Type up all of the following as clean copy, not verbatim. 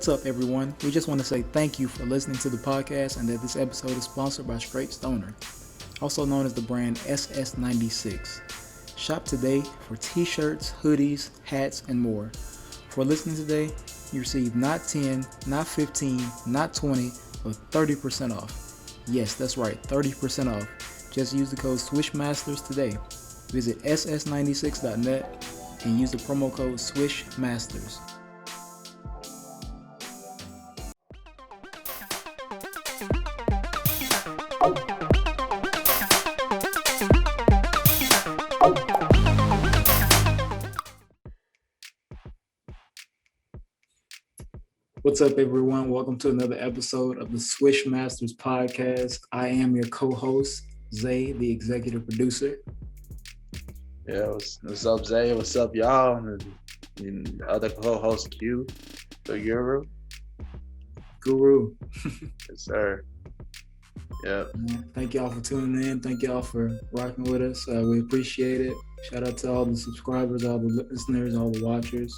What's up, everyone? We just want to say thank you for listening to the podcast and that this episode is sponsored by Straight Stoner, also known as the brand SS96. Shop today for t-shirts, hoodies, hats, and more. For listening today, you receive not 10, not 15, not 20, but 30% off. Yes, that's right, 30% off. Just use the code SWISHMASTERS today. Visit ss96.net and use the promo code SWISHMASTERS. What's up, everyone? Welcome to another episode of the Swish Masters podcast. I am your co-host, Zay, the executive producer. Yeah, what's up, Zay? What's up, y'all? And the other co-host, Q, the Guru. Yes, sir. Yeah. Thank y'all for tuning in. Thank y'all for rocking with us. We appreciate it. Shout out to all the subscribers, all the listeners, all the watchers,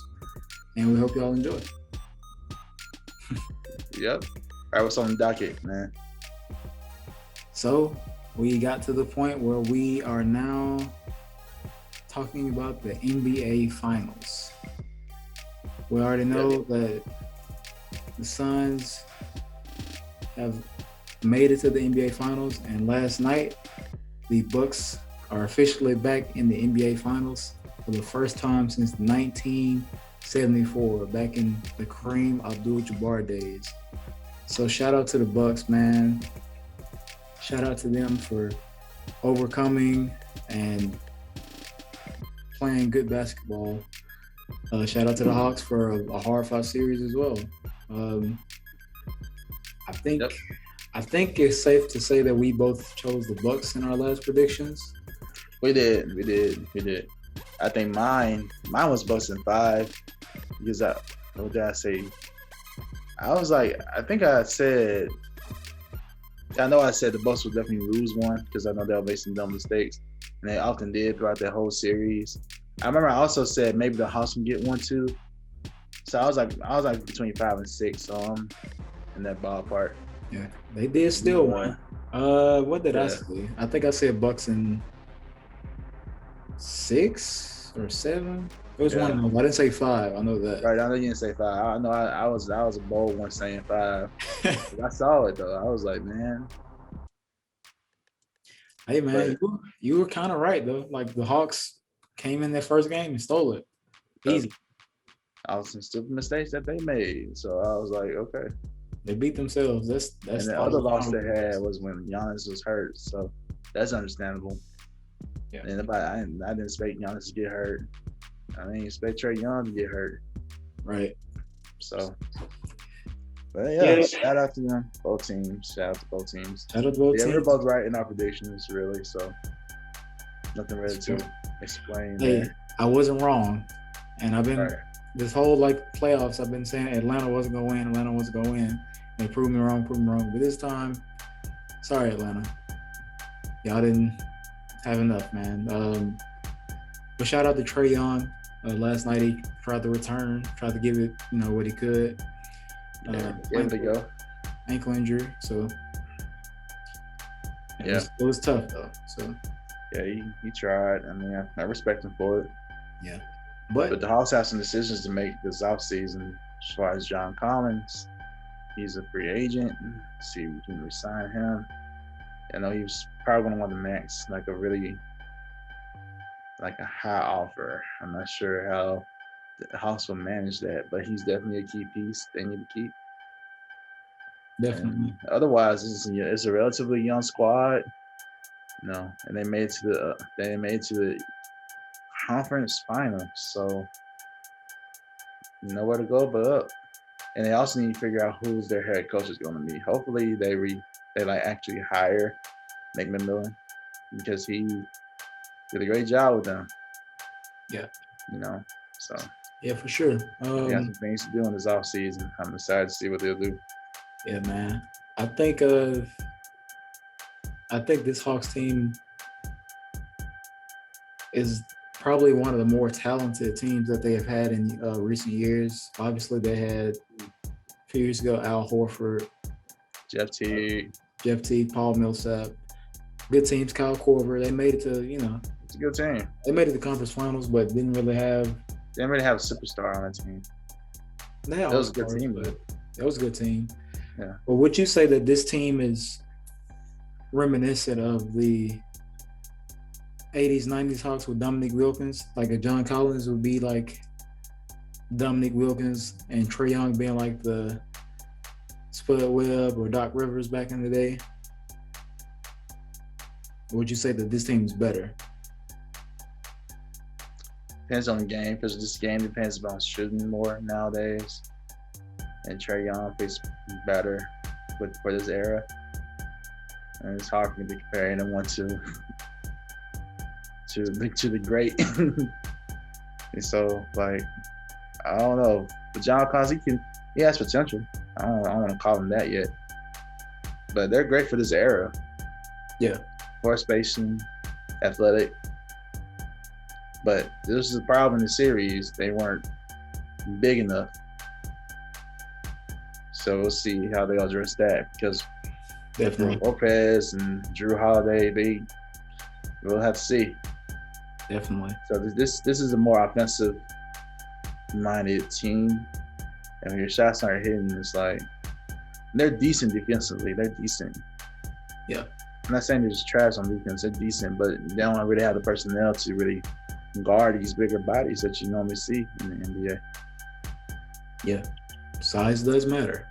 and we hope y'all enjoy. Yep. All right, what's on the docket, man? So we got to the point where we are now talking about the NBA Finals. We already know that the Suns have made it to the NBA Finals, and last night the Bucks are officially back in the NBA Finals for the first time since 1974, back in the Kareem Abdul-Jabbar days. So shout out to the Bucks, man. Shout out to them for overcoming and playing good basketball. Shout out to the Hawks for a hard-fought series as well. I think it's safe to say that we both chose the Bucks in our last predictions. We did. I think mine was Bucks in 5 because what did I say? I was like, I said the Bucks would definitely lose one because I know they'll make some dumb mistakes, and they often did throughout the whole series. I remember I also said maybe the Hawks can get one too. So I was like between 5 and 6, so I'm in that ballpark. Yeah, they did still win. What did I say? I think I said Bucks in 6 or 7. It was one of them. I didn't say 5. I know that. Right, I know you didn't say 5. I know I was a bold one saying 5. I saw it though. I was like, man. Hey man, you were kind of right though. Like the Hawks came in their first game and stole it. Easy. I was some stupid mistakes that they made, so I was like, okay. They beat themselves. That's and the other loss they had was when Giannis was hurt, so that's understandable. Yeah. And I didn't expect Giannis to get hurt. I didn't expect Trae Young to get hurt. Right. So, but yeah, shout out to them, both teams. Shout out to both teams. We're both right in our predictions, really. So, nothing really to explain. Hey, there. I wasn't wrong, and I've been this whole playoffs. I've been saying Atlanta wasn't gonna win. And they proved me wrong. But this time, sorry, Atlanta, y'all didn't have enough, man. But shout out to Trae Young. Last night he tried to return, tried to give it, what he could. Ankle injury, so it was tough though. So yeah, he tried. I mean, I respect him for it. Yeah, but the Hawks have some decisions to make this offseason. As far as John Collins, he's a free agent. See if we can re-sign him. I know he was probably going to want the max, like a high offer. I'm not sure how the Hawks will manage that, but he's definitely a key piece they need to keep. Definitely. And otherwise, it's a relatively young squad, and they made it to the conference finals, so nowhere to go but up. And they also need to figure out who's their head coach is going to be. Hopefully, they actually hire McMillan because he did a great job with them. Yeah. So. Yeah, for sure. They got some things to do in this offseason. I'm excited to see what they'll do. Yeah, man. I think this Hawks team is probably one of the more talented teams that they have had in recent years. Obviously, they had A few years ago, Al Horford, Jeff Teague. Jeff Teague, Paul Millsap. Good teams. Kyle Korver. They made it to It's a good team. They made it to conference finals, but didn't really have. They didn't really have a superstar on that team. That was a good team, but that was a good team. Yeah. But would you say that this team is reminiscent of the 80s, 90s Hawks with Dominique Wilkins? Like a John Collins would be like Dominique Wilkins and Trae Young being like the Spud Webb or Doc Rivers back in the day? Or would you say that this team is better? Depends on the game, because this game depends on shooting more nowadays. And Trae Young plays better for this era. And it's hard for me to compare anyone to the great. And so, like, I don't know. But John Collins, he has potential. I don't want to call him that yet. But they're great for this era. Yeah. Floor spacing, athletic. But this is the problem in the series. They weren't big enough. So we'll see how they address that, because Definitely. Lopez and Drew Holiday, we'll have to see. Definitely. So this is a more offensive minded team. And when your shots aren't hitting, it's like they're decent defensively. They're decent. Yeah. I'm not saying they're just trash on defense. They're decent, but they don't really have the personnel to really guard these bigger bodies that you normally see in the NBA. Yeah. Size does matter.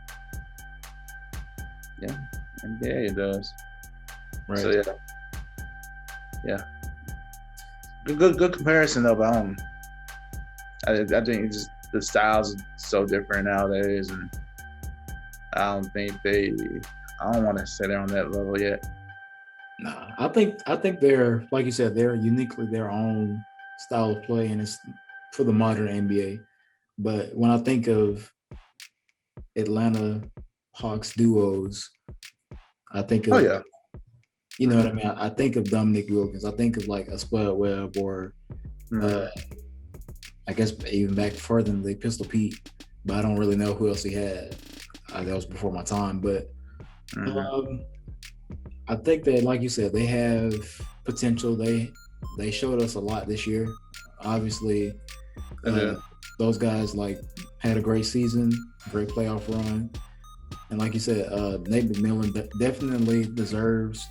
Yeah. NBA it does. Right. So yeah. Good comparison though, but I think it's just the styles are so different nowadays, and I don't want to say they're on that level yet. Nah, I think they're, like you said, they're uniquely their own style of play, and it's for the modern NBA. But when I think of Atlanta Hawks duos, I think of, you know what I mean? I think of Dominique Wilkins. I think of like a Spud Webb, or I guess even back further than the Pistol Pete, but I don't really know who else he had. That was before my time, but I think that, like you said, they have potential. They showed us a lot this year. Obviously, those guys like had a great season, great playoff run, and like you said, Nate McMillan definitely deserves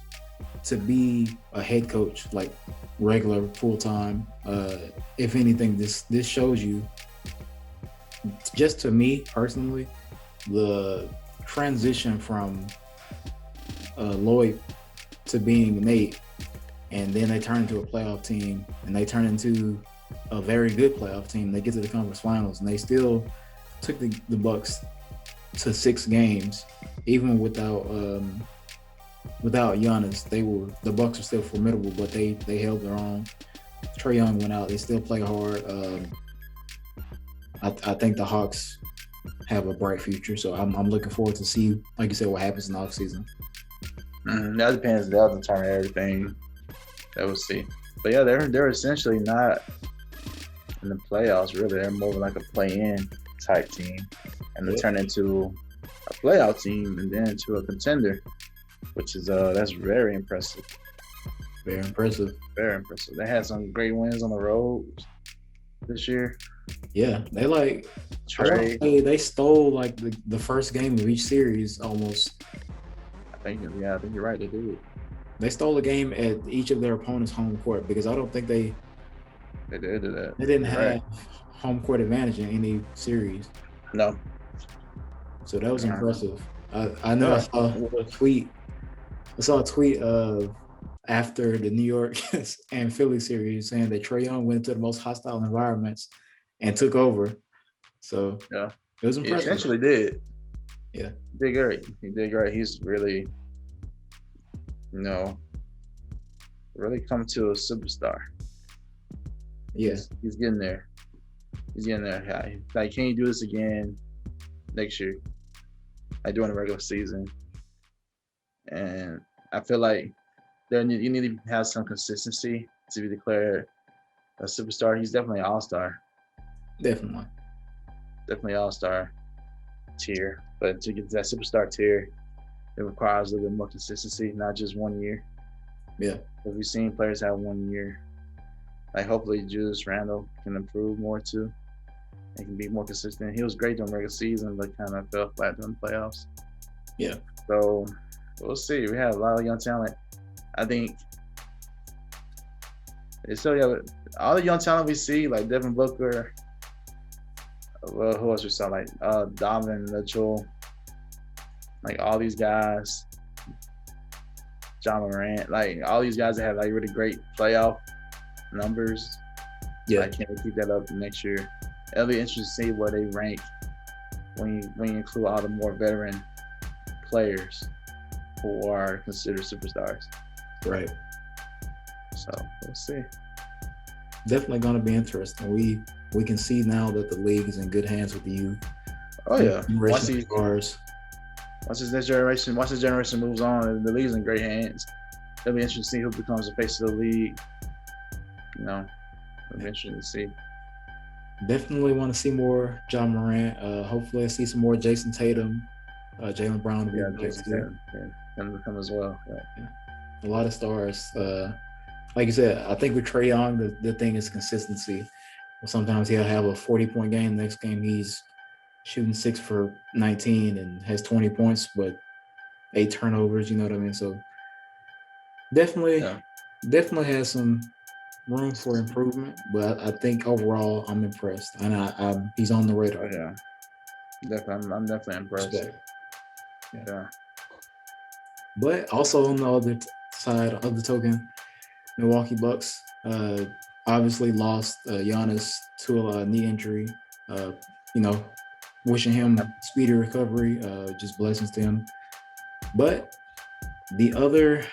to be a head coach, like regular full time. If anything, this shows you, just to me personally, the transition from Lloyd to being Nate, and then they turn into a playoff team, and they turn into a very good playoff team. They get to the conference finals, and they still took the Bucks to 6 games, even without Giannis. The Bucks are still formidable, but they held their own. Trae Young went out. They still play hard. I think the Hawks have a bright future, so I'm looking forward to see, like you said, what happens in the offseason. That depends. That'll determine everything. That we'll see. But yeah, they're essentially not in the playoffs. Really, they're more like a play-in type team, and they turn into a playoff team and then into a contender, which is that's very impressive. Very impressive. Very impressive. They had some great wins on the road this year. Yeah, they like they stole like the first game of each series almost. I think you're right. They did. They stole a game at each of their opponent's home court, because I don't think they did do that. They didn't have home court advantage in any series. No. So that was impressive. I know I saw a tweet. I saw a tweet of after the New York and Philly series saying that Trae Young went into the most hostile environments and took over. So yeah, it was impressive. He essentially did. Yeah. He did great. He's really, really come to a superstar. Yeah. He's getting there. Like, can you do this again next year? Like during the regular season? And I feel like you need to have some consistency to be declared a superstar. He's definitely an all-star. Definitely all-star tier. But to get to that superstar tier, it requires a little bit more consistency, not just 1 year. Yeah. Because we've seen players have 1 year. Like hopefully Julius Randle can improve more too. And can be more consistent. He was great during regular season, but kind of fell flat during the playoffs. Yeah. So we'll see. We have a lot of young talent. I think all the young talent we see, like Devin Booker. Well, who else we saw? Like Donovan Mitchell. Like all these guys. John Morant. Like all these guys that have like really great playoff numbers. Yeah. I can't keep that up next year. It'll be interesting to see where they rank when you include all the more veteran players who are considered superstars. Right. So we'll see. Definitely going to be interesting. We can see now that the league is in good hands with the youth. Oh yeah. Once this generation moves on, the league's in great hands. It'll be interesting to see who becomes the face of the league. You know, it'll be interesting to see. Definitely want to see more John Morant. Hopefully, I see some more Jason Tatum, Jaylen Brown. Yeah, Jason Tatum. Him to come as well. Yeah. A lot of stars. Like you said, I think with Trae Young, the thing is consistency. Sometimes he'll have a 40-point game. Next game, he's shooting 6 for 19 and has 20 points, but 8 turnovers. You know what I mean? So definitely has some room for improvement, but I think overall I'm impressed, and he's on the radar. Oh, yeah, definitely, I'm definitely impressed. Yeah. But also on the other side of the token, Milwaukee Bucks obviously lost Giannis to a knee injury. Wishing him speedy recovery. Just blessings to him. But the others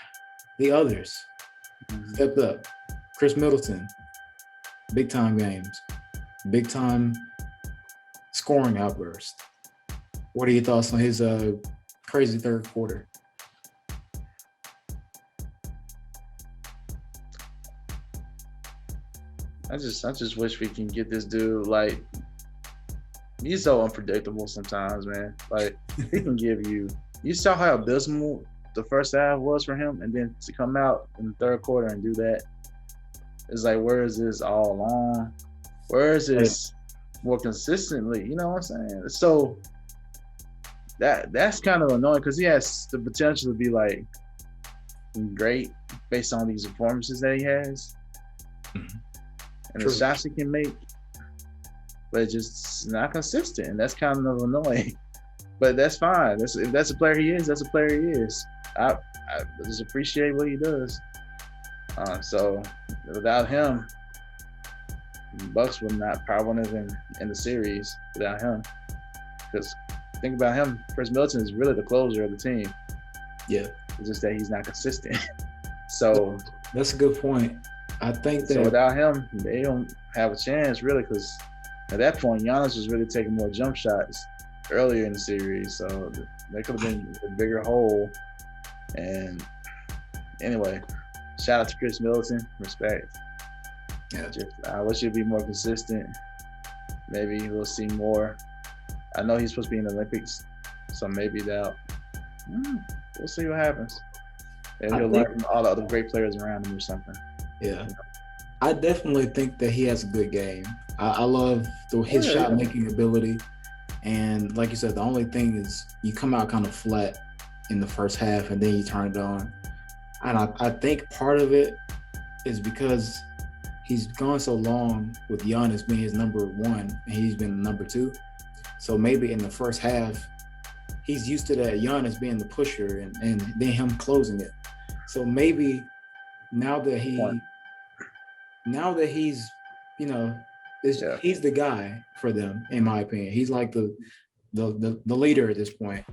stepped up. Chris Middleton, big time games, big time scoring outburst. What are your thoughts on his crazy third quarter? I just wish we can get this dude, like, he's so unpredictable sometimes, man. Like, he can give you saw how abysmal the first half was for him, and then to come out in the third quarter and do that, it's like, where is this all along? Where is this more consistently? You know what I'm saying? So that's kind of annoying because he has the potential to be like great based on these performances that he has. Mm-hmm. And the shots he can make, but it's just not consistent, and that's kind of annoying. But that's fine. If that's a player he is, that's a player he is. I just appreciate what he does. So without him, the Bucks would not probably have been in the series without him. Because think about him, Chris Middleton is really the closer of the team. Yeah, it's just that he's not consistent. So that's a good point. I think that without him, they don't have a chance really, because at that point, Giannis was really taking more jump shots earlier in the series, so there could have been a bigger hole. And anyway, shout out to Chris Middleton, respect. Yeah, I wish he'd be more consistent. Maybe we'll see more. I know he's supposed to be in the Olympics, so maybe we'll see what happens. Maybe he'll learn from all the other great players around him or something. Yeah, I definitely think that he has a good game. I love his shot making ability, and like you said, the only thing is you come out kind of flat in the first half, and then you turn it on. And I think part of it is because he's gone so long with Giannis being his number one, and he's been number two. So maybe in the first half, he's used to that Giannis being the pusher and then him closing it. So maybe now that he's, he's the guy for them, in my opinion. He's like the leader at this point.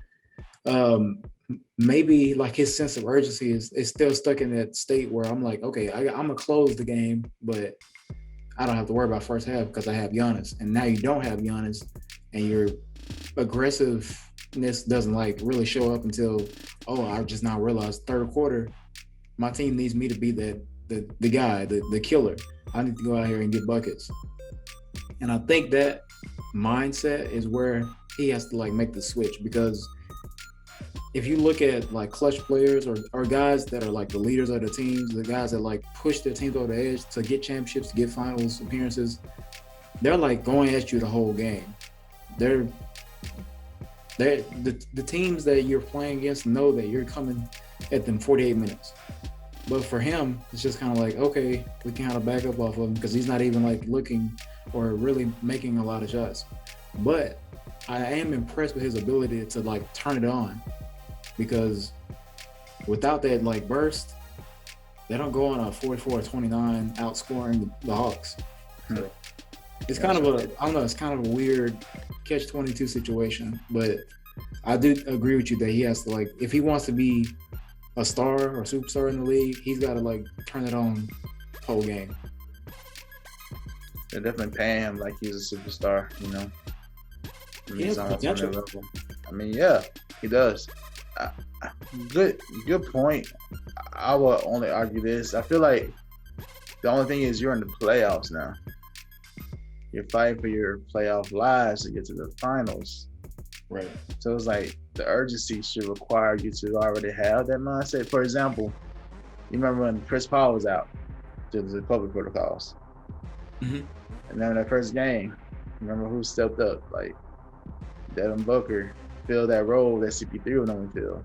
Maybe like his sense of urgency is still stuck in that state where I'm like, okay, I'm gonna close the game, but I don't have to worry about first half because I have Giannis. And now you don't have Giannis, and your aggressiveness doesn't like really show up until, I just now realized third quarter, my team needs me to be the guy, the killer. I need to go out here and get buckets. And I think that mindset is where he has to like make the switch, because if you look at like clutch players or guys that are like the leaders of the teams, the guys that like push their teams over the edge to get championships, to get finals appearances, they're like going at you the whole game. They're the teams that you're playing against know that you're coming at them 48 minutes. But for him, it's just kind of like, okay, we can kind of back up off of him because he's not even like looking or really making a lot of shots. But I am impressed with his ability to like turn it on, because without that like burst, they don't go on a 44-29 outscoring the Hawks. So it's kind of I don't know, it's kind of a weird catch-22 situation, but I do agree with you that he has to, like, if he wants to be a star or superstar in the league, he's got to like turn it on the whole game. They're definitely paying him like he's a superstar, you know. He's on that level. I mean, yeah, he does. Good point. I will only argue this. I feel like the only thing is you're in the playoffs now. You're fighting for your playoff lives to get to the finals. Right. So it's like the urgency should require you to already have that mindset. For example, you remember when Chris Paul was out due to the COVID protocols. Mm-hmm. And then that first game, remember who stepped up? Like Devin Booker filled that role that CP3 would only fill.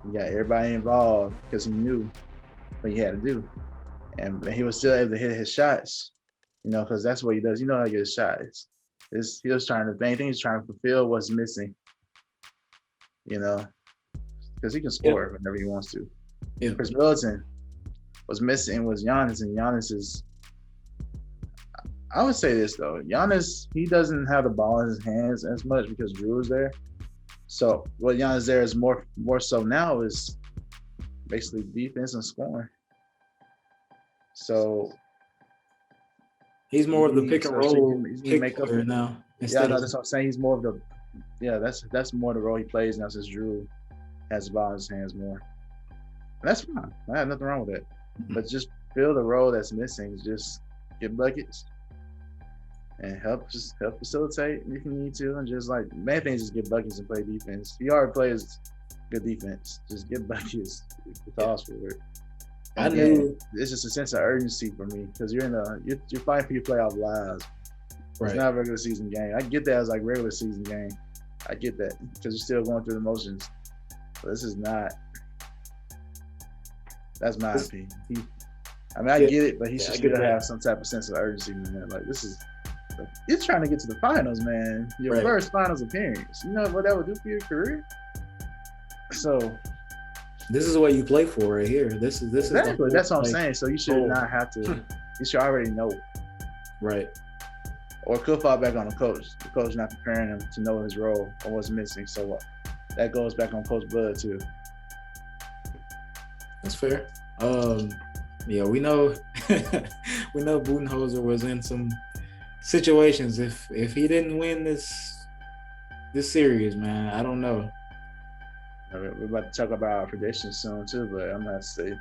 He got everybody involved because he knew what he had to do. And he was still able to hit his shots, you know, because that's what he does. You know how to get his shots. He was trying to, the main thing he's trying to fulfill what's missing, you know, because he can score whenever he wants to. Yeah. Chris Middleton was missing was Giannis, and Giannis is, I would say this though, Giannis, he doesn't have the ball in his hands as much because Drew is there. So what Giannis there is more so now is basically defense and scoring. So he's more of the pick and roll pick player now. Yeah, no, that's what I'm saying. He's more of the, that's more the role he plays now since Drew has the ball in his hands more. And that's fine. I have nothing wrong with that. Mm-hmm. But just fill the role that's missing. Just get buckets and help facilitate if you need to. And just like, main thing is just get buckets and play defense. He already plays good defense. Just get buckets. Toss for it. I knew it's just a sense of urgency for me because you're fighting for your playoff lives. Right. It's not a regular season game. I get that as like regular season game. I get that because you're still going through the motions. But this is not. That's my opinion. I get it, but he should still have some type of sense of urgency, man. Like you're trying to get to the finals, man. Your first finals appearance. You know what that would do for your career? So this is what you play for right here. This is exactly. That's what I'm saying. So you should not have to. You should already know. Right. Or could fall back on the coach. The coach not preparing him to know his role or what's missing. So that goes back on Coach Bud too. That's fair. Yeah, we know Budenholzer was in some situations. If he didn't win this series, man, I don't know. We're about to talk about our predictions soon too, but I'm gonna say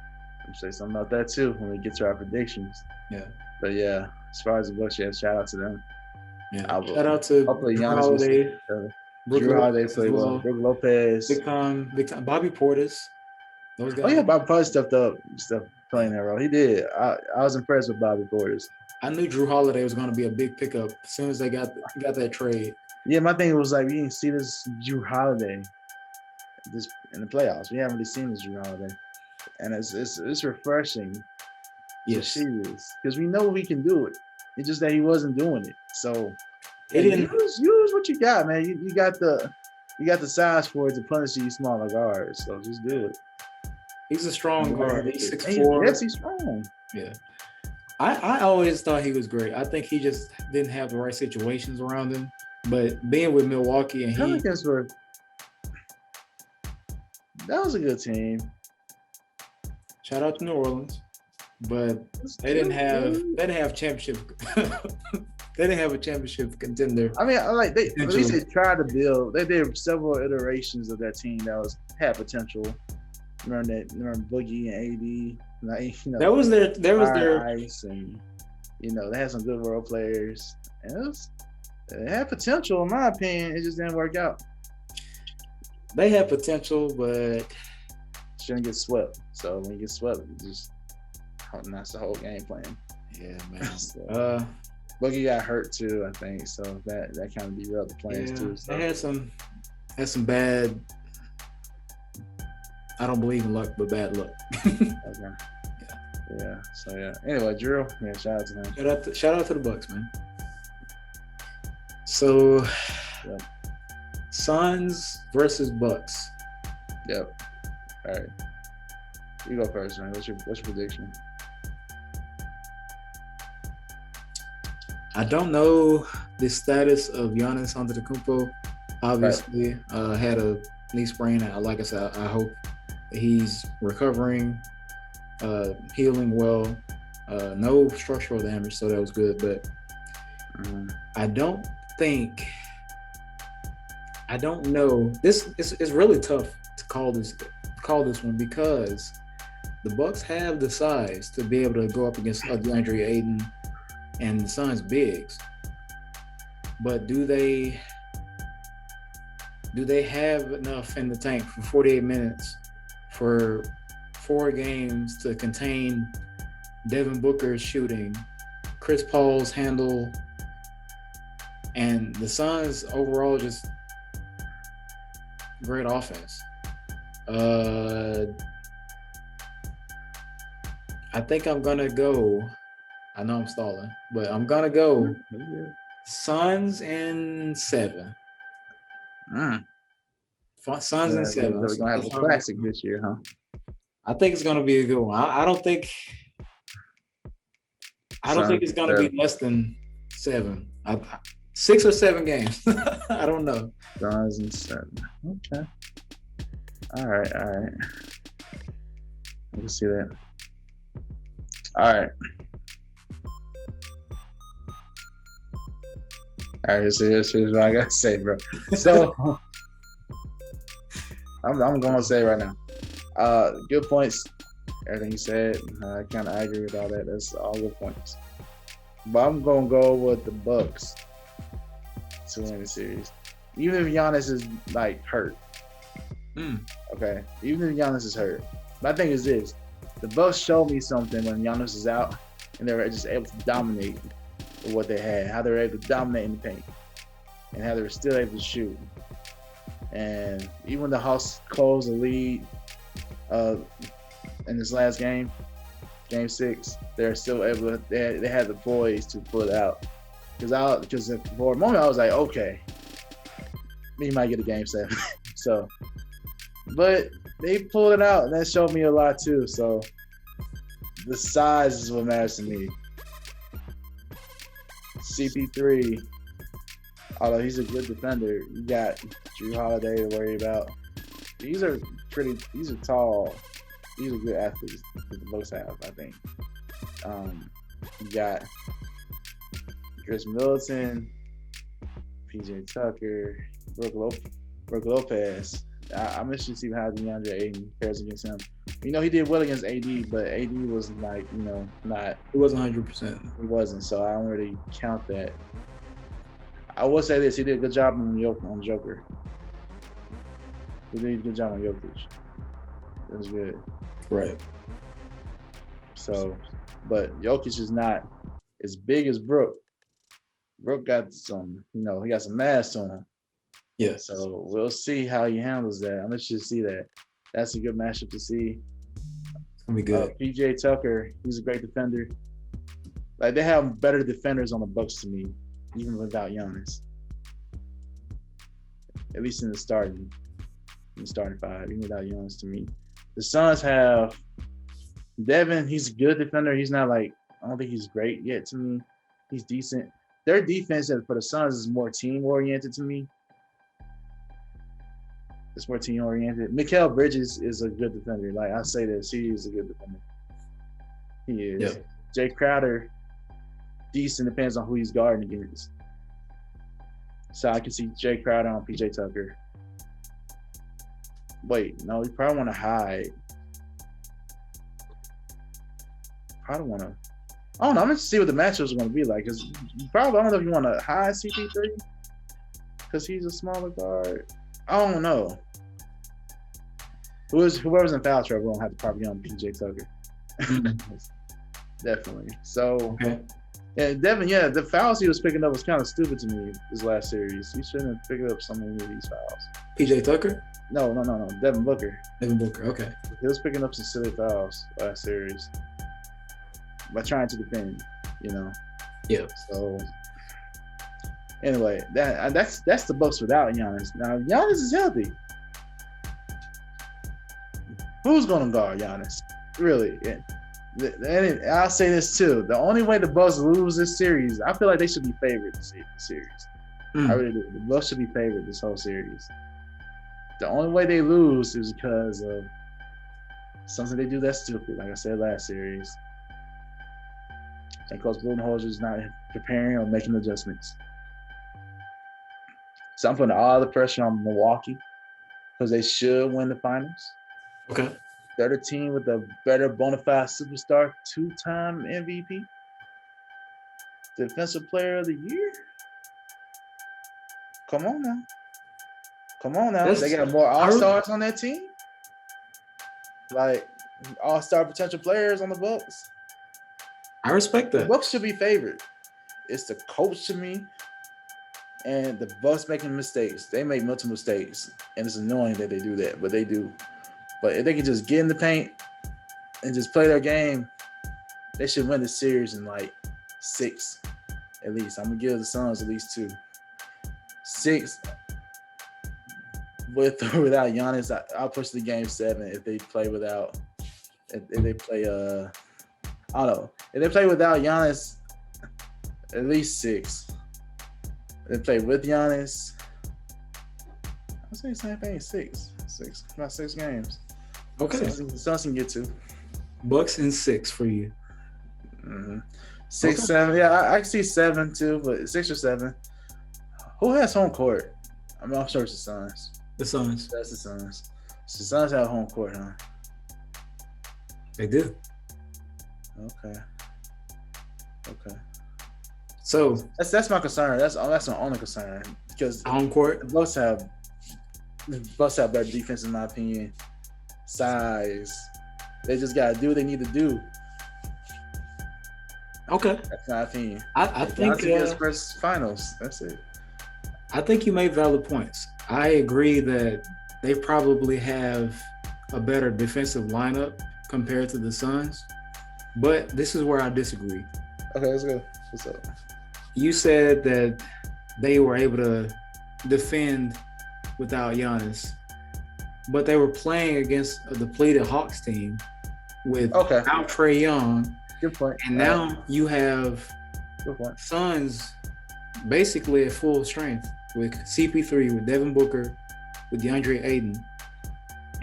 something about that too when we get to our predictions. Yeah. But yeah, as far as the Bucks, shout out to them. Yeah. Shout out to Drew Holiday. Drew Holiday played well. Brook Lopez. Big time. Bobby Portis. Those guys. Oh yeah, Bobby Portis stepped playing that role. He did. I was impressed with Bobby Portis. I knew Drew Holiday was going to be a big pickup as soon as they got that trade. Yeah, my thing was like, we didn't see this Drew Holiday this in the playoffs. We haven't really seen this Drew Holiday, and it's refreshing. Yes, because we know we can do it. It's just that he wasn't doing it. So use what you got, man. You got the size for it to punish these smaller guards. So just do it. He's a strong guard. He's 6'4". Yes, he's strong. Yeah. I always thought he was great. I think he just didn't have the right situations around him. But being with Milwaukee and that was a good team. Shout out to New Orleans. But they didn't have championship. They didn't have a championship contender. I mean, like at least they tried to build. They did several iterations of that team that had potential. Remember Boogie and AD. Like, that was their ice, and they had some good role players. And It had potential, in my opinion. It just didn't work out. They have potential, but Shouldn't get swept. So when you get swept, that's the whole game plan. yeah, man. So, Boogie got hurt too, I think. So that kind of derailed the plans too. So. They had some bad. I don't believe in luck, but bad luck. Okay. Yeah. So yeah. Anyway, Drew. Yeah. Shout out to him. Shout out to the Bucks, man. So, Yep. Suns versus Bucks. Yep. All right. You go first, man. What's your prediction? I don't know the status of Giannis Antetokounmpo. Obviously, had a knee sprain. Like I said, I hope he's recovering, healing well. No structural damage, so that was good. But I don't know. This is really tough to call this one because the Bucks have the size to be able to go up against DeAndre Ayton and the Suns bigs. But do they have enough in the tank for 48 minutes for 4 games to contain Devin Booker's shooting, Chris Paul's handle, and the Suns overall just great offense? I think I'm gonna go. I know I'm stalling, but I'm gonna go Suns in 7. Suns in 7. We're gonna have a classic this year, huh? I think it's gonna be a good one. I don't think it's gonna be less than 7. 6 or 7 games. I don't know. Suns in 7. Okay. All right. I can see that. All right. Here's what I gotta say, bro. So I'm gonna say right now. Good points. Everything you said, I kind of agree with all that. That's all good points. But I'm gonna go with the Bucks to win the series, even if Giannis is like hurt. Okay, even if Giannis is hurt. My thing is this: the Bucks showed me something when Giannis is out, and they were just able to dominate with what they had. How they were able to dominate in the paint, and how they were still able to shoot. And even when the Hawks closed the lead in this last game, Game 6, they're still able. They had the poise to pull it out. Because for a moment I was like, okay, we might get a Game 7. So, but they pulled it out, and that showed me a lot too. So, the size is what matters to me. CP3, although he's a good defender, you got Drew Holiday to worry about. These are tall. These are good athletes that the Bucks have, I think. You got Chris Middleton, PJ Tucker, Brook Lopez. I'm interested to see how DeAndre Ayton fares against him. He did well against AD, but AD was like, not. It wasn't 100%. He wasn't, so I don't really count that. I will say this: he did a good job on Joker. He did a good job on Jokic. It was good. Right. So, but Jokic is not as big as Brook. Brook got some, he got some mass on him. Yeah. So we'll see how he handles that. I'm interested to see that. That's a good matchup to see. It's gonna be good. PJ Tucker, he's a great defender. Like, they have better defenders on the Bucks to me, even without Giannis. At least in the starting 5, even without Giannis to me. The Suns have Devin. He's a good defender. He's not like, I don't think he's great yet to me. He's decent. Their defense for the Suns is more team oriented to me. It's more team oriented. Mikal Bridges is a good defender. Like, I say this, he is a good defender. He is. Yep. Jay Crowder, decent, depends on who he's guarding against. So I can see Jay Crowder on PJ Tucker. Wait, no, you probably want to hide. I don't know. I'm gonna see what the matchups are gonna be like. Cause probably I don't know if you want to hide CP3 because he's a smaller guard. I don't know. Whoever's in foul trouble won't have to probably on PJ Tucker. Definitely. So Okay. yeah, Devin. Yeah, the fouls he was picking up was kind of stupid to me this last series. He shouldn't have picked up so many of these fouls. PJ Tucker? No. Devin Booker. Devin Booker. Okay. He was picking up some silly fouls last series by trying to defend. You know. Yeah. So anyway, that's the Bucks without Giannis. Now Giannis is healthy. Who's gonna guard Giannis? Really? And I'll say this too. The only way the Bucks lose this series, I feel like they should be favored this series. I really do. The Bucks should be favored this whole series. The only way they lose is because of something they do that's stupid, like I said last series. And Coach Budenholzer is not preparing or making adjustments. So I'm putting all the pressure on Milwaukee because they should win the finals. Okay. They're the team with a better bona fide superstar, 2-time MVP, Defensive Player of the Year. Come on now. They got more all-stars on that team. Like all-star potential players on the Bucks. I respect that. The Bucks should be favored. It's the coach to me, and the Bucks making mistakes. They make multiple mistakes, and it's annoying that they do that, but they do. But if they can just get in the paint and just play their game, they should win the series in like 6 at least. I'm gonna give the Suns at least 2. 6 with or without Giannis. I'll push the game 7 if they play without. If they play I don't know. If they play without Giannis, at least 6. If they play with Giannis, I'm saying the same thing. 6. About 6 games. Okay. The Suns can get 2. Bucks in 6 for you. 6, 7. Yeah, I can see 7 too, but 6 or 7. Who has home court? I mean, I'm sure it's the Suns. The Suns. That's the Suns. So the Suns have home court, huh? They do. Okay. So that's my concern. That's my only concern because home court. the Bucks have better defense in my opinion. Size. They just gotta do what they need to do. Okay. That's my opinion. I think first finals. That's it. I think you made valid points. I agree that they probably have a better defensive lineup compared to the Suns, but this is where I disagree. Okay, let's go. What's up? You said that they were able to defend without Giannis, but they were playing against a depleted Hawks team without Trae Young. Good point. And now you have Suns basically at full strength with CP3, with Devin Booker, with DeAndre Ayton.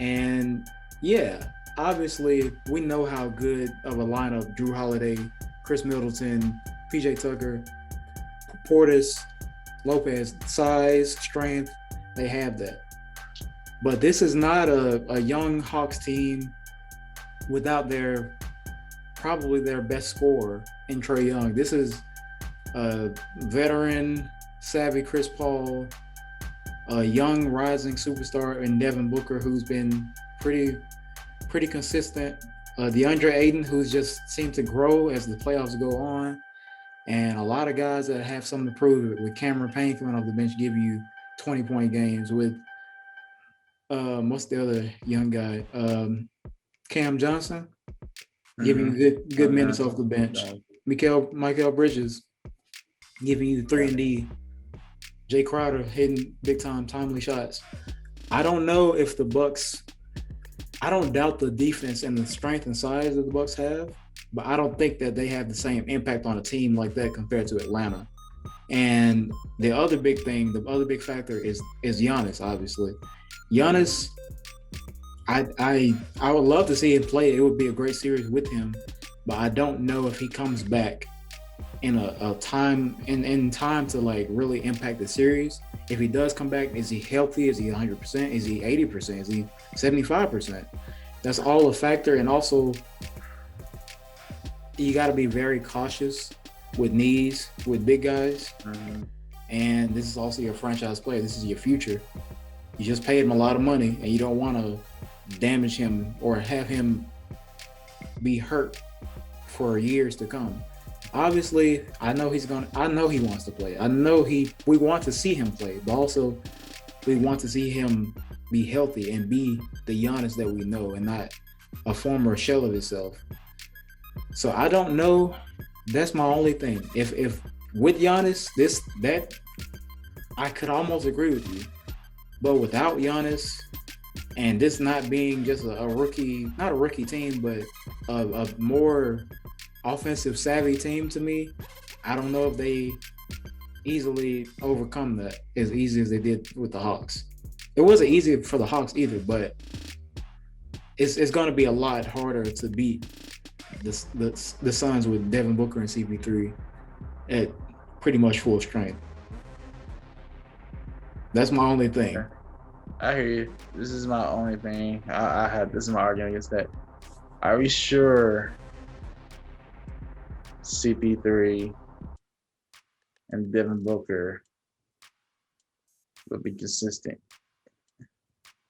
And yeah, obviously we know how good of a lineup Drew Holiday, Chris Middleton, PJ Tucker, Portis, Lopez, size, strength, they have that. But this is not a young Hawks team without probably their best scorer in Trae Young. This is a veteran, savvy Chris Paul, a young rising superstar in Devin Booker, who's been pretty consistent. DeAndre Ayton, who's just seemed to grow as the playoffs go on. And a lot of guys that have something to prove with Cameron Payne coming off the bench giving you 20-point games with what's the other young guy? Cam Johnson giving you good minutes off the bench. Mikal Bridges giving you the 3-and-D. Jay Crowder hitting big-time timely shots. I don't know if the Bucks – I don't doubt the defense and the strength and size that the Bucks have, but I don't think that they have the same impact on a team like that compared to Atlanta. And the other big factor is Giannis, obviously. Giannis, I would love to see him play. It would be a great series with him, but I don't know if he comes back in a time in time to like really impact the series. If he does come back, is he healthy? Is he 100%? Is he 80%? Is he 75%? That's all a factor. And also, you got to be very cautious with knees, with big guys. Mhm. And this is also your franchise player. This is your future. You just paid him a lot of money, and you don't want to damage him or have him be hurt for years to come. Obviously, I know he wants to play. We want to see him play, but also we want to see him be healthy and be the Giannis that we know and not a former shell of himself. So I don't know. That's my only thing. If with Giannis, that I could almost agree with you. But without Giannis and this not being just a rookie, not a rookie team, but a more offensive savvy team to me, I don't know if they easily overcome that as easy as they did with the Hawks. It wasn't easy for the Hawks either, but it's going to be a lot harder to beat the Suns with Devin Booker and CP3 at pretty much full strength. That's my only thing. I hear you. This is my only thing. This is my argument against that. Are we sure CP3 and Devin Booker will be consistent?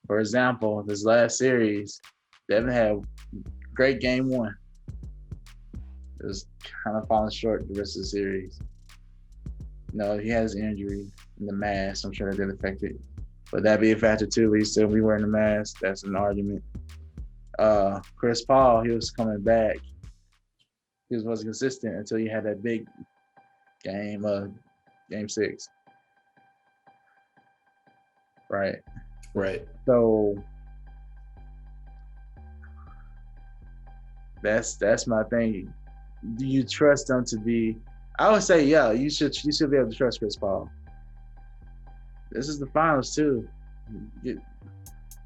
For example, this last series, Devin had great game one. It was kind of falling short the rest of the series. No, he has injury in the mask. I'm sure that did affect it. But that'd be a factor too. He still be wearing the mask. That's an argument. Chris Paul, he was coming back. He wasn't consistent until he had that big game, game 6. Right. So that's my thing. Do you trust them to be? I would say, yeah, you should be able to trust Chris Paul. This is the finals too.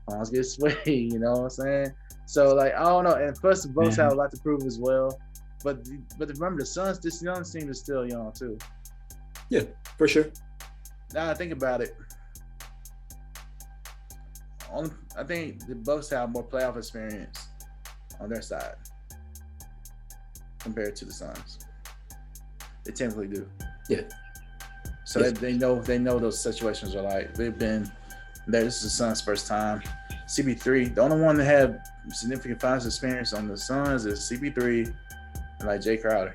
Finals get sweaty, you know what I'm saying? So like, I don't know. And plus, the Bucks have a lot to prove as well. But remember, the Suns, this young team is still young too. Yeah, for sure. Now I think about it. I think the Bucks have more playoff experience on their side compared to the Suns. They typically do. Yeah. So yes. they know those situations are like. They've been there. This is the Suns' first time. CP3, the only one that had significant finals experience on the Suns is CP3 and like Jay Crowder.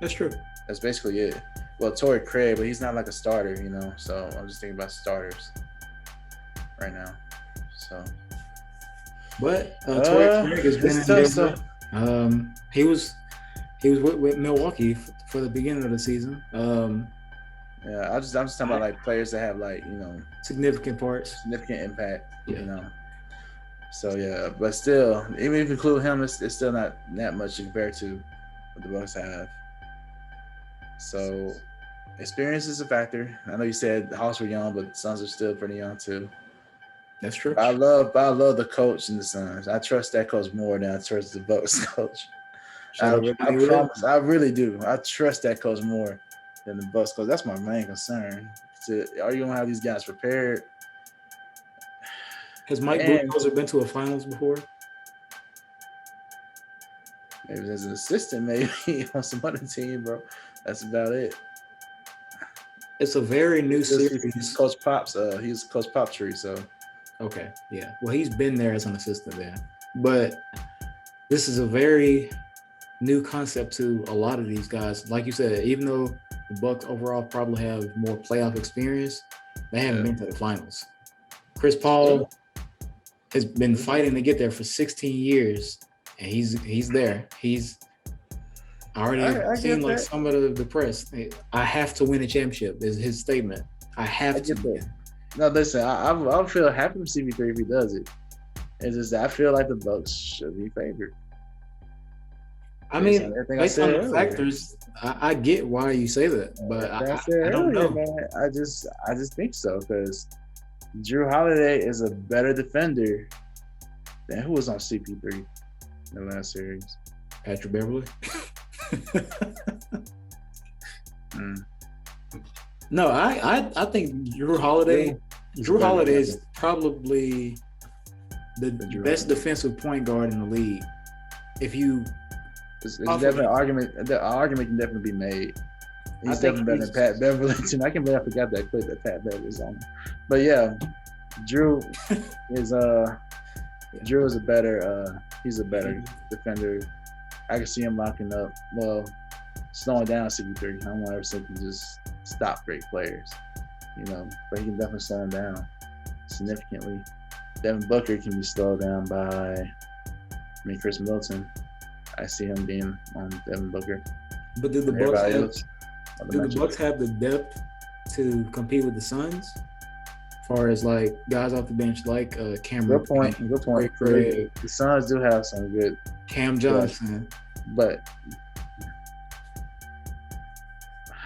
That's true. That's basically it. Well, Torrey Craig, but he's not like a starter, you know. So I'm just thinking about starters right now. So, but Torrey Craig has been in there. He was with Milwaukee for the beginning of the season. Yeah, I'm just talking about like players that have like, you know, significant impact. Yeah. You know. So yeah, but still, even if you include him, it's still not that much compared to what the Bucks have. So experience is a factor. I know you said the Hawks were young, but the Suns are still pretty young too. That's true. I love the coach in the Suns. I trust that coach more than I trust the Bucks coach. I promise. I really do. I trust that coach more than the Bucks coach. That's my main concern. Are you gonna have these guys prepared? Has Mike Budenholzer been to a finals before? Maybe as an assistant, maybe on some other team, bro. That's about it. It's a very new series. He's Coach Pop's. He's Coach Poptree. So. Okay. Yeah. Well, he's been there as an assistant there, but this is a very new concept to a lot of these guys. Like you said, even though the Bucks overall probably have more playoff experience, they haven't been to the finals. Chris Paul has been fighting to get there for 16 years, and he's there. I already seen like some of the press. I have to win a championship is his statement. I have to. No, listen, I'll feel happy for CP3 if he does it. It's just I feel like the Bucks should be favored. I mean, based on the factors, I get why you say that, but I don't know. Man. I just think so because Drew Holiday is a better defender than who was on CP3 in the last series. Patrick Beverly. No, I think Drew Holiday is probably the best defensive point guard in the league. if you It's offer definitely him, an argument. The argument can definitely be made. I He's think definitely better than Pat Beverly. I can't believe I forgot that clip that Pat Beverly's on. But yeah, Drew is Drew is a better he's a better defender. I can see him locking up. Well, slowing down CP3. I don't want to ever say he can just stop great players, but he can definitely slow them down significantly. Devin Booker can be slowed down by Chris Middleton. I see him being on Devin Booker. But do the Bucks have the depth to compete with the Suns? As far as like guys off the bench like Cameron. Good point. The Suns do have some good Cam Johnson. But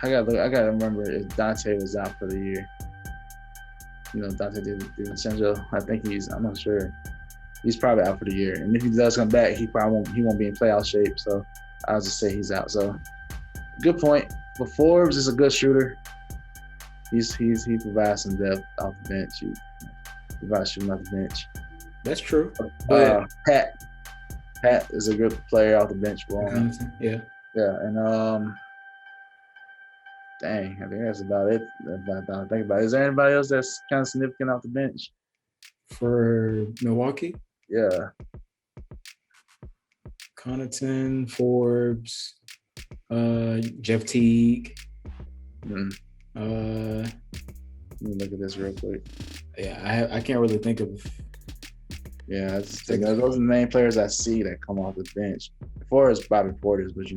I gotta remember if Dante was out for the year. Dante DiVincenzo. I'm not sure. He's probably out for the year. And if he does come back, he won't be in playoff shape. So I'll just say he's out. So good point. But Forbes is a good shooter. He provides some depth off the bench. He provides shooting off the bench. That's true. But Pat is a good player off the bench for him. Yeah. Yeah, and dang, I think that's about it. Think about it. Is there anybody else that's kind of significant off the bench for Milwaukee? Yeah. Connaughton, Forbes, Jeff Teague. Let me look at this real quick. Yeah, I can't really think of. Yeah, those are the main players I see that come off the bench. Before it's Bobby Portis, but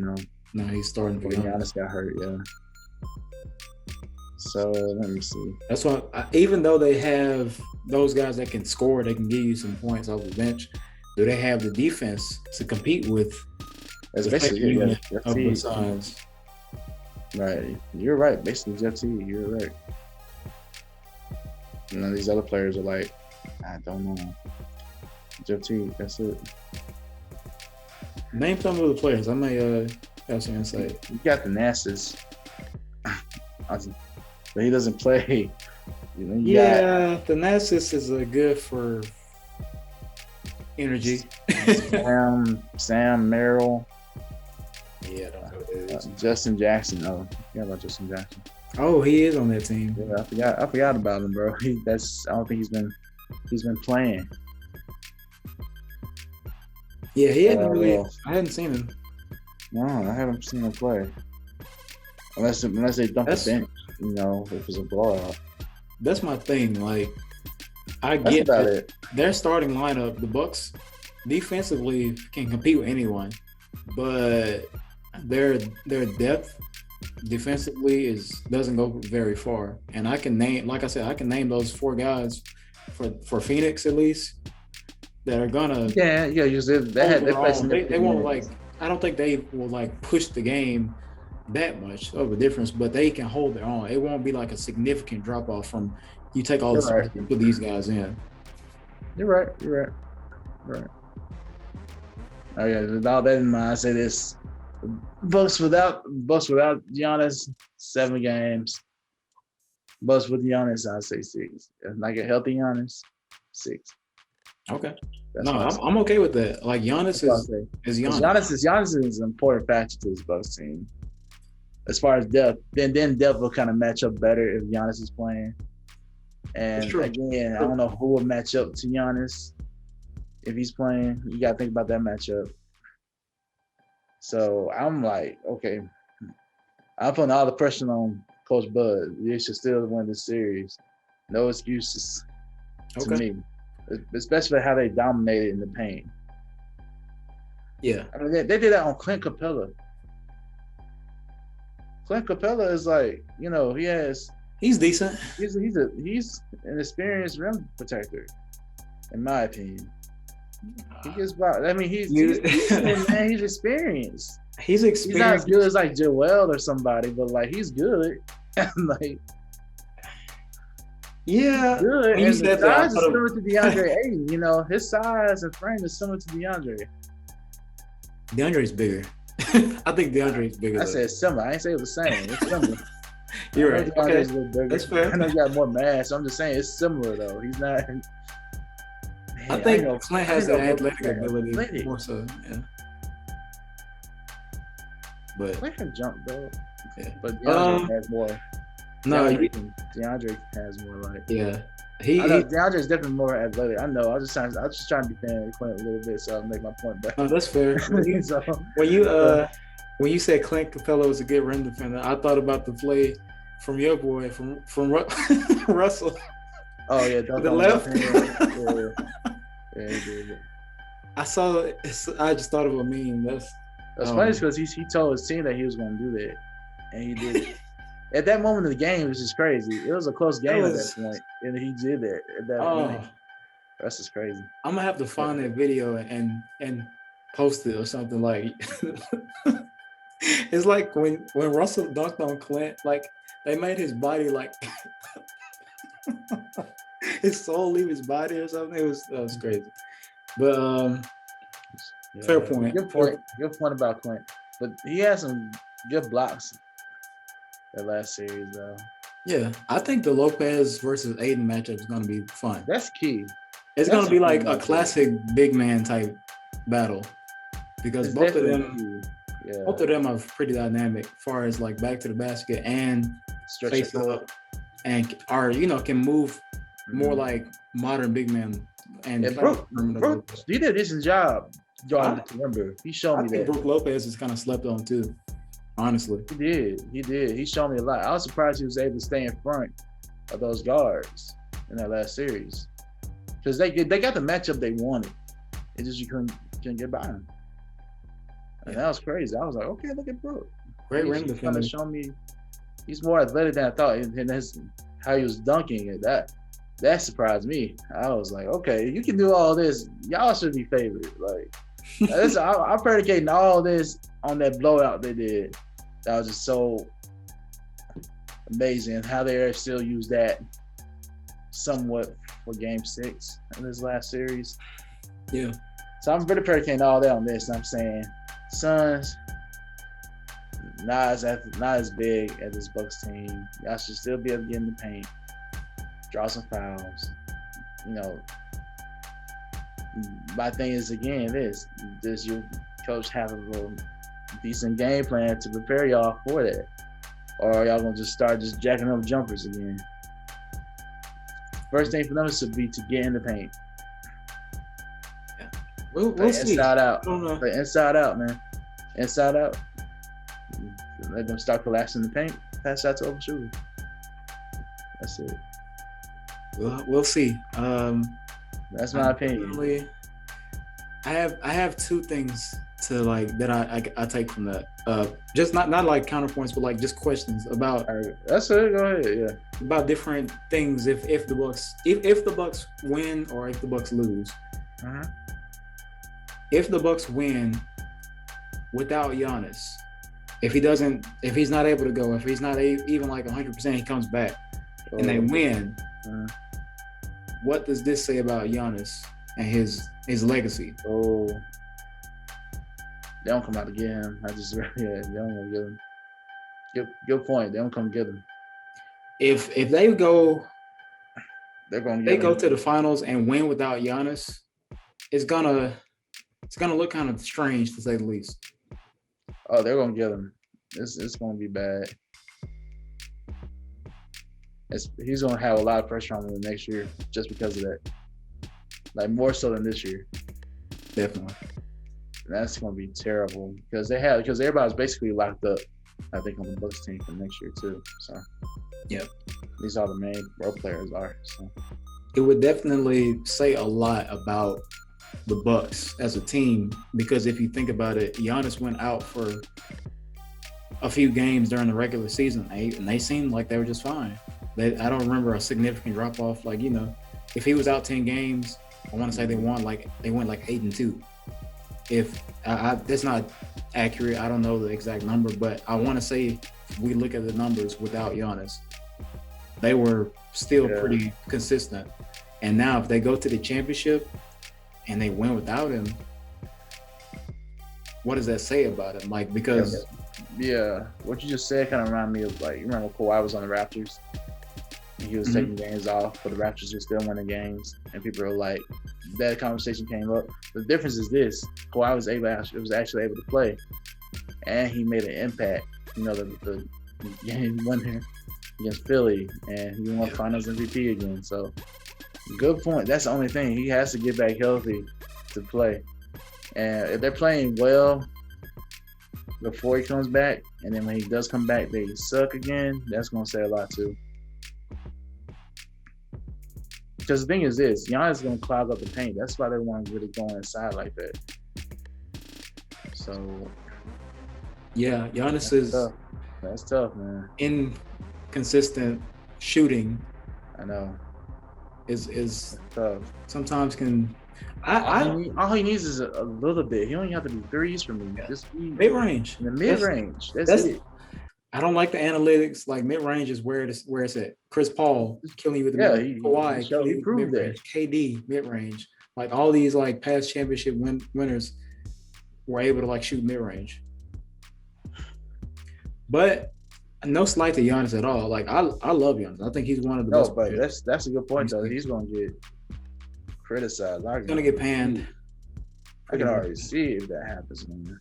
no, he's starting for Giannis got hurt. Yeah. So let me see. That's why, even though they have those guys that can score, they can give you some points off the bench. Do they have the defense to compete with? That's basically of the Suns. Right, you're right. Basically, Jeff Teague, you're right. These other players are like, I don't know. Jeff Teague, that's it. Name some of the players. I may have some insight. You got the Nassus, but he doesn't play. The Nassus is good for energy. Sam Merrill. Yeah, I don't know who it is. Justin Jackson. Oh, yeah, about Justin Jackson. Oh, he is on that team. Yeah, I forgot about him, bro. I don't think he's been playing. Yeah, he hadn't really. I hadn't seen him. No, I haven't seen him play. Unless they dump the bench, if it's a blowout. That's my thing. Like, I get that their starting lineup, the Bucks, defensively can compete with anyone, but their depth defensively doesn't go very far. And I can name those 4 guys for Phoenix at least that are gonna they won't like. I don't think they will like push the game that much of a difference, but they can hold their own. It won't be like a significant drop off from you take all the stuff and put these guys in. You're right. Oh yeah, with all that in mind, I say this: Bucks without Giannis, 7 games. Bucks with Giannis, I say 6. If like a healthy Giannis, 6. Okay. I'm okay with that. Like Giannis is Giannis. Giannis is an important factor to this Bucks team. As far as depth, then depth will kind of match up better if Giannis is playing. And again, I don't know who will match up to Giannis if he's playing. You got to think about that matchup. So I'm like, okay, I'm putting all the pressure on Coach Bud. They should still win this series. No excuses to me, especially how they dominated in the paint. Yeah, I mean, they did that on Clint Capella. Clint Capella is like, he's decent. He's an experienced rim protector, in my opinion. He gets by. I mean, he's man. He's experienced. He's experienced. He's not as good as like Joel or somebody, but like he's good. Like, yeah, good. And his size is similar to DeAndre Ayton. His size and frame is similar to DeAndre. DeAndre's bigger. I think DeAndre's bigger. I said similar. I ain't say it was the same. It's similar. You're right. Okay. That's fair. I know he got more mass. So I'm just saying it's similar though. He's not. I think Clint has the athletic ability more so. Yeah. But Clay can jump though, yeah. but DeAndre has more. No, DeAndre has more like. yeah. I know DeAndre is definitely more athletic. I know. I was just trying to be fan of Clint a little bit, so I'll make my point back. No, that's fair. So, When you said Clint Capella was a good rim defender, I thought about the play from your boy from Russell. oh yeah, to the left. Yeah, he did. I saw it. I just thought of a meme. That's funny because he told his team that he was going to do that, and he did it. At that moment of the game, it was just crazy. It was a close game at that point, and he did that at that point. That's just crazy. I'm gonna have to find that video and post it or something like. It's like when Russell dunked on Clint, like they made his body like his soul leave his body or something. That was crazy. But fair point. Good point. Good point about Clint. But he had some good blocks that last series though. Yeah, I think the Lopez versus Aiden matchup is gonna be fun. That's key. It's gonna be like a classic big man type battle because both of them are pretty dynamic as far as like back to the basket and face up and are can move more like modern big men. And Brook, he did a decent job drawing the perimeter. He showed me that. Brook Lopez is kind of slept on too. Honestly, he did. He showed me a lot. I was surprised he was able to stay in front of those guards in that last series because they got the matchup they wanted. It just you couldn't get by him, and that was crazy. I was like, okay, look at Brook. Great rim defender. Show me he's more athletic than I thought, and that's how he was dunking it. That surprised me. I was like, okay, you can do all this. Y'all should be favored. Like, I'm predicating all this on that blowout they did. That was just so amazing how they still use that somewhat for Game 6 in this last series. Yeah. So I'm really predicating all that on this. And I'm saying, Suns, not as big as this Bucks team. Y'all should still be able to get in the paint. Draw some fouls. My thing is again, does your coach have a decent game plan to prepare y'all for that, or are y'all gonna just start jacking up jumpers again? First thing for them is to get in the paint. Yeah. We'll see. Inside out. Play inside out, man. Inside out. Let them start collapsing the paint. Pass that to open shooter. That's it. We'll see. That's my opinion. I have two things to like that I take from that. Just not like counterpoints, but like just questions about. That's it. Go ahead. Yeah. About different things if the Bucks win or if the Bucks lose. Uh-huh. If the Bucks win without Giannis, if he's not able to go, if he's not even like 100%, he comes back and they win. What does this say about Giannis and his legacy? Oh, they don't come out to get him. They don't get him. Good point. They don't come get him. If they go, they go to the finals and win without Giannis, it's gonna look kind of strange to say the least. Oh, they're gonna get him. It's gonna be bad. He's going to have a lot of pressure on him next year just because of that. Like, more so than this year. Definitely. And that's going to be terrible because everybody's basically locked up, I think, on the Bucks team for next year, too. So, yeah. These are the main role players are. So, it would definitely say a lot about the Bucks as a team because if you think about it, Giannis went out for a few games during the regular season and they seemed like they were just fine. I don't remember a significant drop off. Like, if he was out 10 games, I want to say they went like 8-2. If that's not accurate, I don't know the exact number, but I want to say if we look at the numbers without Giannis, they were still pretty consistent. And now if they go to the championship and they win without him, what does that say about him? Like, because what you just said kind of reminded me of, like, you remember Kawhi was on the Raptors? He was taking games off, but the Raptors were still winning games, and people were like, that conversation came up. The difference is this: Kawhi was actually able to play, and he made an impact. You know, the game winner against Philly, and he won Finals MVP again. So good point. That's the only thing. He has to get back healthy to play. And if they're playing well before he comes back, and then when he does come back, they suck again, that's going to say a lot too. Because the thing is this, Giannis is going to clog up the paint. That's why they want to really go inside like that. So, yeah, Giannis is tough. That's tough, man. Inconsistent shooting. I know. Is tough. Sometimes can. All he needs is a little bit. He don't even have to be threes for me. Yeah. Just mid range. In the mid range. That's it. I don't like the analytics. Like mid range is where it's at. Chris Paul killing you with the mid range. Kawhi, he proved that. KD mid range. Like all these like past championship winners were able to like shoot mid range. But no slight to Giannis at all. Like I love Giannis. I think he's one of the best. But that's a good point though. He's gonna get criticized. He's gonna get panned. I can already see if that happens, man.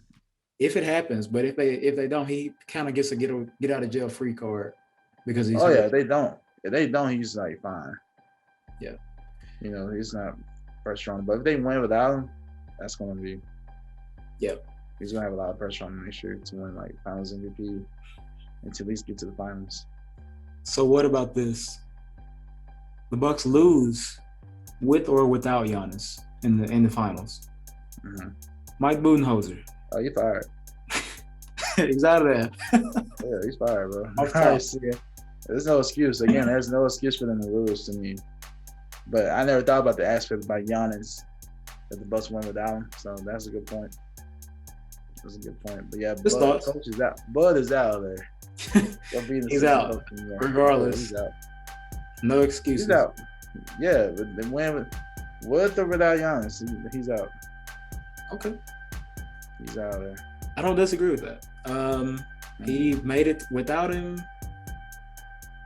If it happens, but if they don't, he kind of gets a get out of jail free card because he's. If they don't. If they don't, he's like fine. Yeah. You know, he's not pressure on him. But if they win without him, that's gonna be. Yep. He's gonna have a lot of pressure on him next year to win like Finals MVP and to at least get to the finals. So what about this? The Bucks lose with or without Giannis in the finals. Mm-hmm. Mike Budenholzer. Oh, you fired. He's out of there. Yeah, he's fired, bro. There's no excuse. Again, there's no excuse for them to lose to me. But I never thought about the aspect about Giannis that the Bucks won without him. So that's a good point. That's a good point. But yeah, Coach is out. Bud is out there. He's out. Regardless. He's out. No excuses. He's out. Yeah, but the win with or without Giannis, he's out. Okay. He's out there. I don't disagree with that. He made it without him,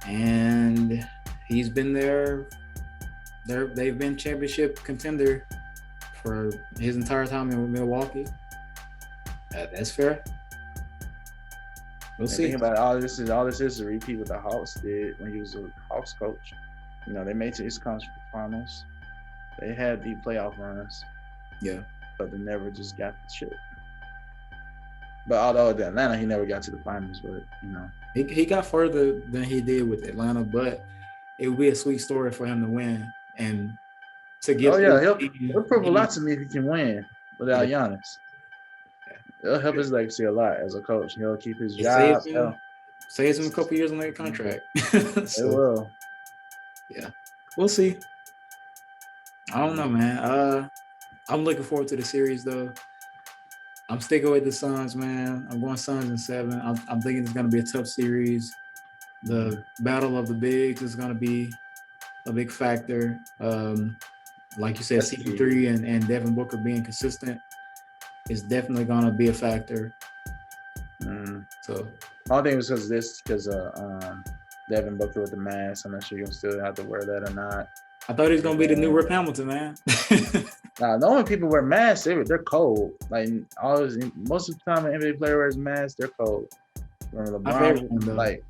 and he's been there. They've been championship contender for his entire time in Milwaukee. That's fair. We'll see. Think about it, all this is a repeat what the Hawks did when he was a Hawks coach. You know, they made it to East Conference Finals. They had deep playoff runs. Yeah. But they never just got the shit. But although at Atlanta, he never got to the finals, but you know. He got further than he did with Atlanta, but it would be a sweet story for him to win and to get. Oh yeah, he'll prove a lot to me if he can win without Giannis. Yeah. It'll help his legacy a lot as a coach. He'll keep his job. Saves him a couple years on that contract. So, it will. Yeah, we'll see. I don't know, man. I'm looking forward to the series though. I'm sticking with the Suns, man. I'm going Suns in 7. I'm thinking it's going to be a tough series. The battle of the bigs is going to be a big factor. Like you said, CP3 and Devin Booker being consistent is definitely going to be a factor. So I don't think it was because Devin Booker with the mask. I'm not sure you'll still have to wear that or not. I thought he was going to be the new Rip Hamilton, man. The only people wear masks, they're cold. Like most of the time, an NBA player wears masks, they're cold. Remember LeBron, like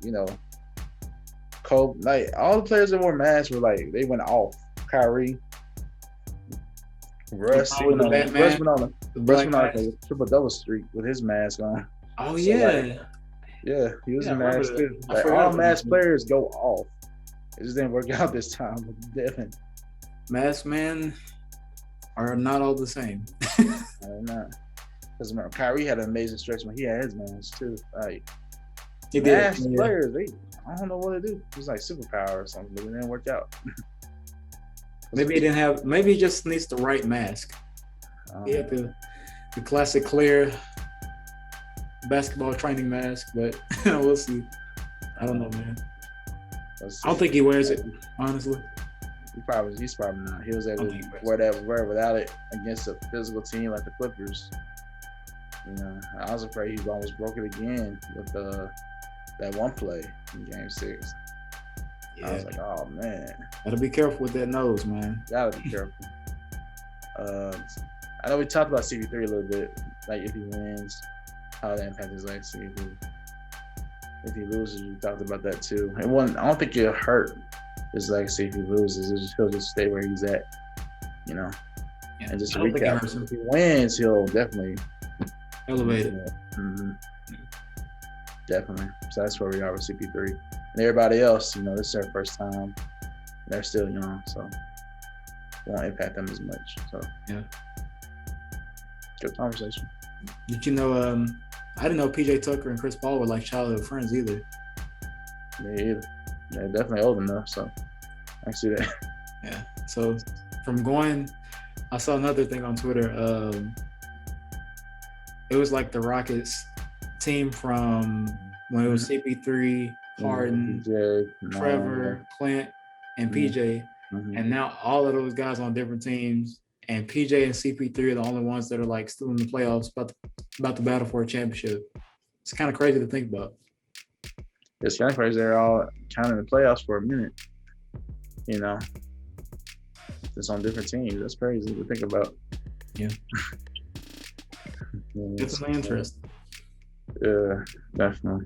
cold. Like all the players that wore masks were like they went off. Kyrie, Russ went on a triple double streak with his mask on. Oh yeah, he was a mask too. Like all mask players go off. It just didn't work out this time with Devin. Mask man are not all the same. They're not. Because remember, Kyrie had an amazing stretch when he had his mask too. Like he mask players, I don't know what to do. It was like superpower or something, but it didn't work out. Maybe he just needs the right mask. He had the classic clear basketball training mask, but we'll see. I don't know, man. I don't think he wears it, honestly. He's probably not. He was able to wear without it against a physical team like the Clippers. You know, I was afraid he almost broke it again with that one play in Game 6. Yeah. I was like, oh man. Gotta be careful with that nose, man. Gotta be careful. I know we talked about CP3 a little bit, like if he wins. how that impact his legacy. If he loses, we talked about that too. And one, I don't think it'll hurt his legacy if he loses. He'll just stay where he's at, you know. Yeah. And just to I don't think it recap, hurts him. if he wins, he'll definitely Elevated. Mm-hmm. Definitely. So that's where we are with CP3. And everybody else, you know, this is their first time. They're still young, so it won't impact them as much. So yeah, good conversation. Did you know? I didn't know PJ Tucker and Chris Paul were like childhood friends either. Me either. They're definitely old enough, so I see that. Yeah. So from going, I saw another thing on Twitter. It was like the Rockets team from when it was CP3, Harden, PJ, Trevor, Clint, and PJ. Mm-hmm. And now all of those guys on different teams, and PJ and CP3 are the only ones that are like still in the playoffs, about to battle for a championship. It's kind of crazy to think about. It's kind of crazy. They're all kind of in the playoffs for a minute, you know. Just on different teams. That's crazy to think about. Yeah. Definitely interesting. Yeah, definitely.